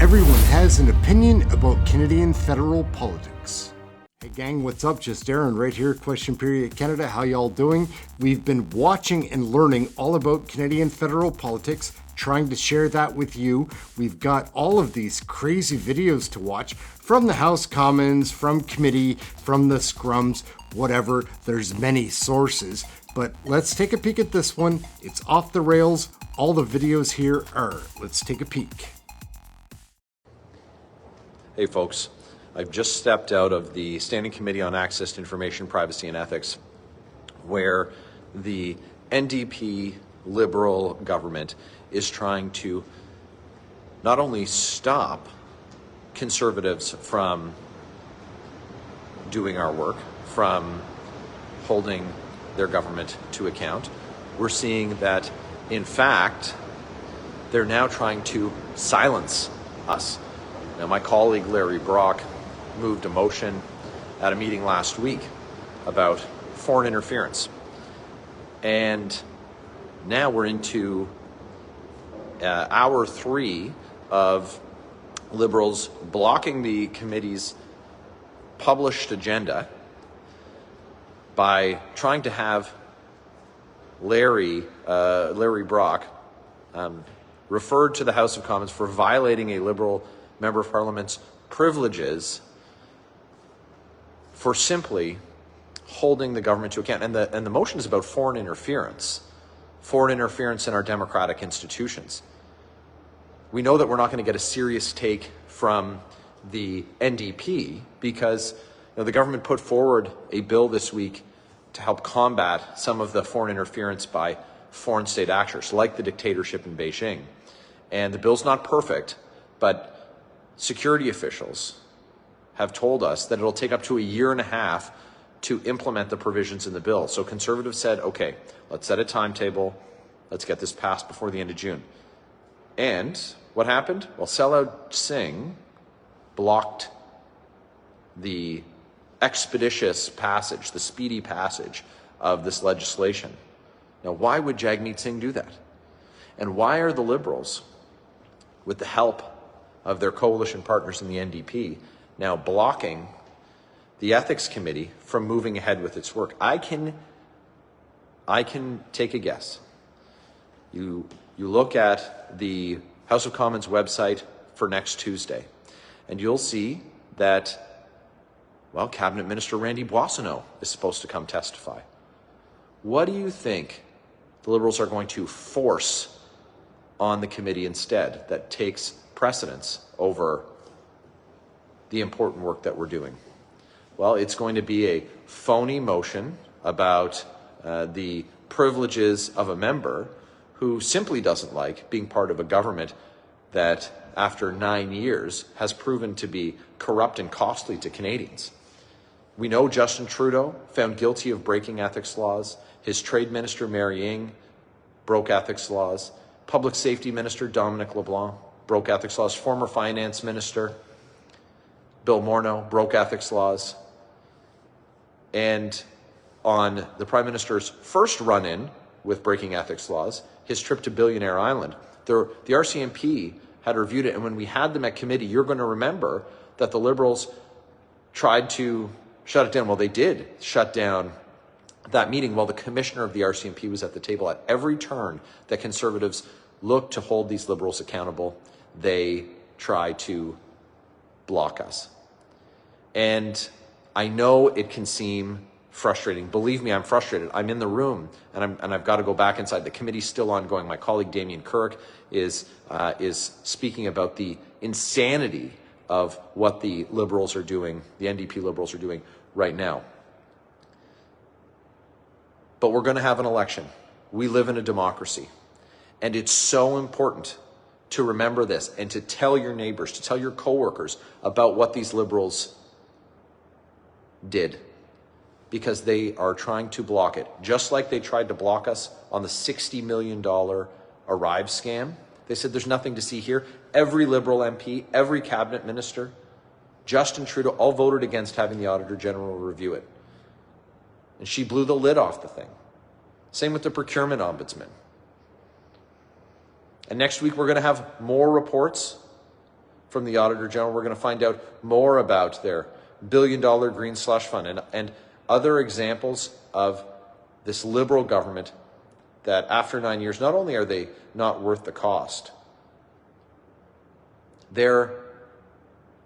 Everyone has an opinion about Canadian federal politics. Hey gang, what's up? Just Aaron right here, Question Period Canada. How y'all doing? We've been watching and learning all about Canadian federal politics, trying to share that with you. We've got all of these crazy videos to watch from the House Commons, from committee, from the scrums, whatever. There's many sources, but let's take a peek at this one. It's off the rails. All the videos here are. Let's take a peek. Hey folks, I've just stepped out of the Standing Committee on Access to Information, Privacy and Ethics, where the NDP-Liberal government is trying to not only stop Conservatives from doing our work, from holding their government to account, we're seeing that, in fact, they're now trying to silence us. Now, my colleague Larry Brock moved a motion at a meeting last week about foreign interference. And now we're into hour 3 of Liberals blocking the committee's published agenda by trying to have Larry Brock referred to the House of Commons for violating a Liberal Member of Parliament's privileges for simply holding the government to account. And the motion is about foreign interference in our democratic institutions. We know that we're not going to get a serious take from the NDP because the government put forward a bill this week to help combat some of the foreign interference by foreign state actors, like the dictatorship in Beijing. And the bill's not perfect, but security officials have told us that it'll take up to a year and a half to implement the provisions in the bill. So Conservatives said, okay, let's set a timetable. Let's get this passed before the end of June. And what happened? Well, Sellout Singh blocked the expeditious passage, the speedy passage of this legislation. Now, why would Jagmeet Singh do that? And why are the Liberals, with the help of their coalition partners in the NDP, now blocking the Ethics Committee from moving ahead with its work? I can take a guess. You look at the House of Commons website for next Tuesday, and you'll see that, well, Cabinet Minister Randy Boissonnault is supposed to come testify. What do you think the Liberals are going to force on the committee instead that takes precedence over the important work that we're doing? Well, it's going to be a phony motion about the privileges of a member who simply doesn't like being part of a government that, after 9 years, has proven to be corrupt and costly to Canadians. We know Justin Trudeau, found guilty of breaking ethics laws. His Trade Minister, Mary Ng, broke ethics laws. Public Safety Minister, Dominic LeBlanc, broke ethics laws. Former Finance Minister, Bill Morneau, broke ethics laws. And on the Prime Minister's first run-in with breaking ethics laws, his trip to Billionaire Island, the RCMP had reviewed it, and when we had them at committee, you're going to remember that the Liberals tried to shut it down. Well, they did shut down that meeting while the commissioner of the RCMP was at the table. At every turn that Conservatives look to hold these Liberals accountable, they try to block us. And I know it can seem frustrating. Believe me, I'm frustrated. I'm in the room, and I've got to go back inside. The committee's still ongoing. My colleague Damien Kirk is speaking about the insanity of what the Liberals are doing, the NDP Liberals are doing right now. But we're going to have an election. We live in a democracy. And it's so important to remember this and to tell your neighbors, to tell your coworkers about what these Liberals did, because they are trying to block it. Just like they tried to block us on the $60 million Arrive scam. They said there's nothing to see here. Every Liberal MP, every cabinet minister, Justin Trudeau, all voted against having the Auditor General review it. And she blew the lid off the thing. Same with the procurement ombudsman. And next week, we're going to have more reports from the Auditor General. We're going to find out more about their billion-dollar green slush fund and other examples of this Liberal government that after 9 years, not only are they not worth the cost, they're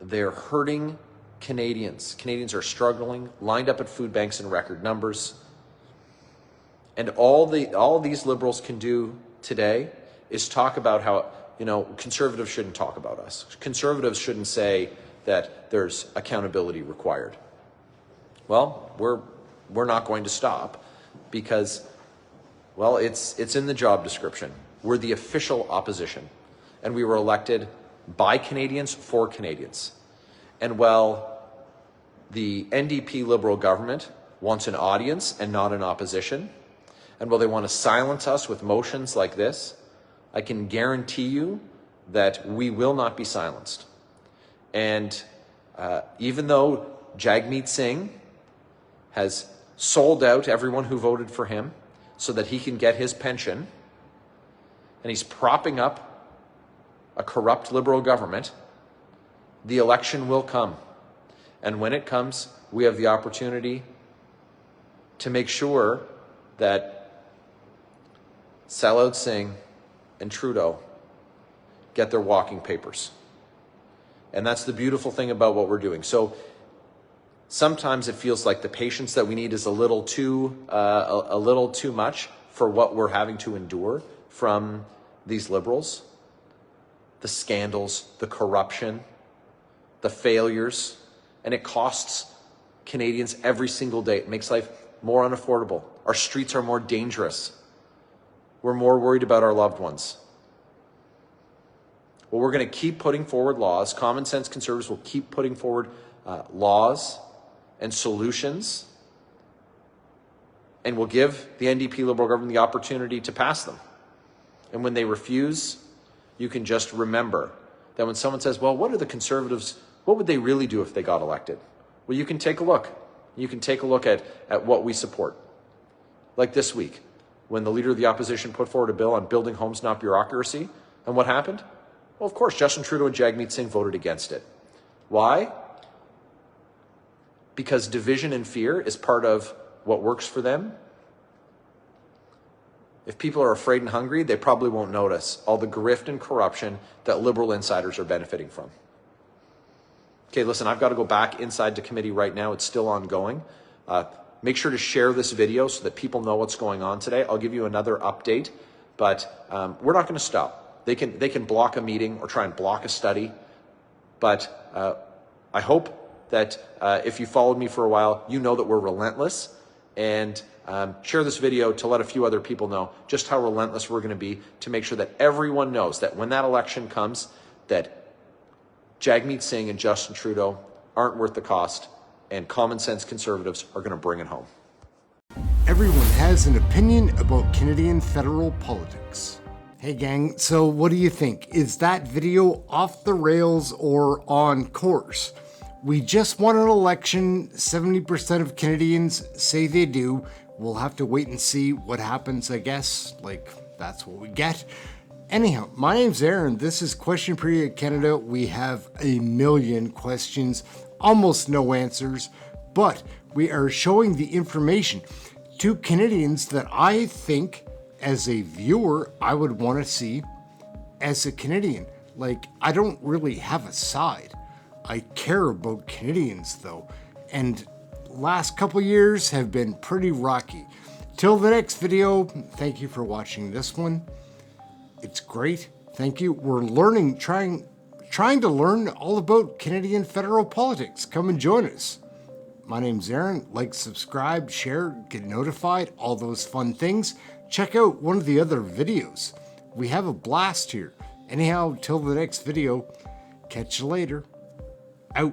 hurting Canadians. Canadians are struggling, lined up at food banks in record numbers. And all these Liberals can do today is talk about how, Conservatives shouldn't talk about us. Conservatives shouldn't say that there's accountability required. Well, we're not going to stop because, well, it's in the job description. We're the official opposition, and we were elected by Canadians for Canadians. And while the NDP Liberal government wants an audience and not an opposition, and while they want to silence us with motions like this, I can guarantee you that we will not be silenced. And even though Jagmeet Singh has sold out everyone who voted for him so that he can get his pension, and he's propping up a corrupt Liberal government, the election will come. And when it comes, we have the opportunity to make sure that sellout Singh and Trudeau get their walking papers. And that's the beautiful thing about what we're doing. So sometimes it feels like the patience that we need is a little too much for what we're having to endure from these Liberals. The scandals, the corruption, the failures, and it costs Canadians every single day. It makes life more unaffordable. Our streets are more dangerous. We're more worried about our loved ones. Well, we're going to keep putting forward laws. Common sense Conservatives will keep putting forward laws and solutions, and we'll give the NDP Liberal government the opportunity to pass them. And when they refuse, you can just remember that when someone says, well, what are the Conservatives, what would they really do if they got elected? Well, you can take a look. You can take a look at what we support. Like this week, when the Leader of the Opposition put forward a bill on building homes, not bureaucracy. And what happened? Well, of course, Justin Trudeau and Jagmeet Singh voted against it. Why? Because division and fear is part of what works for them. If people are afraid and hungry, they probably won't notice all the grift and corruption that Liberal insiders are benefiting from. Okay, listen, I've got to go back inside to committee right now. It's still ongoing. Make sure to share this video so that people know what's going on today. I'll give you another update, but we're not going to stop. They can block a meeting or try and block a study, but I hope that if you followed me for a while, you know that we're relentless, and share this video to let a few other people know just how relentless we're going to be to make sure that everyone knows that when that election comes, that Jagmeet Singh and Justin Trudeau aren't worth the cost, and common sense Conservatives are going to bring it home. Everyone has an opinion about Canadian federal politics. Hey gang, so what do you think? Is that video off the rails or on course? We just won an election, 70% of Canadians say they do. We'll have to wait and see what happens, I guess. Like, that's what we get. Anyhow, my name's Aaron. This is Question Period Canada. We have a million questions, almost no answers, but we are showing the information to Canadians that I think, as a viewer, I would want to see as a Canadian. Like, I don't really have a side. I care about Canadians though, and last couple years have been pretty rocky. Till the next video, thank you for watching this one. It's great, thank you. We're learning, trying to learn all about Canadian federal politics. Come and join us. My name's Aaron. Like, subscribe, share, get notified, all those fun things. Check out one of the other videos. We have a blast here. Anyhow, till the next video, catch you later. Out.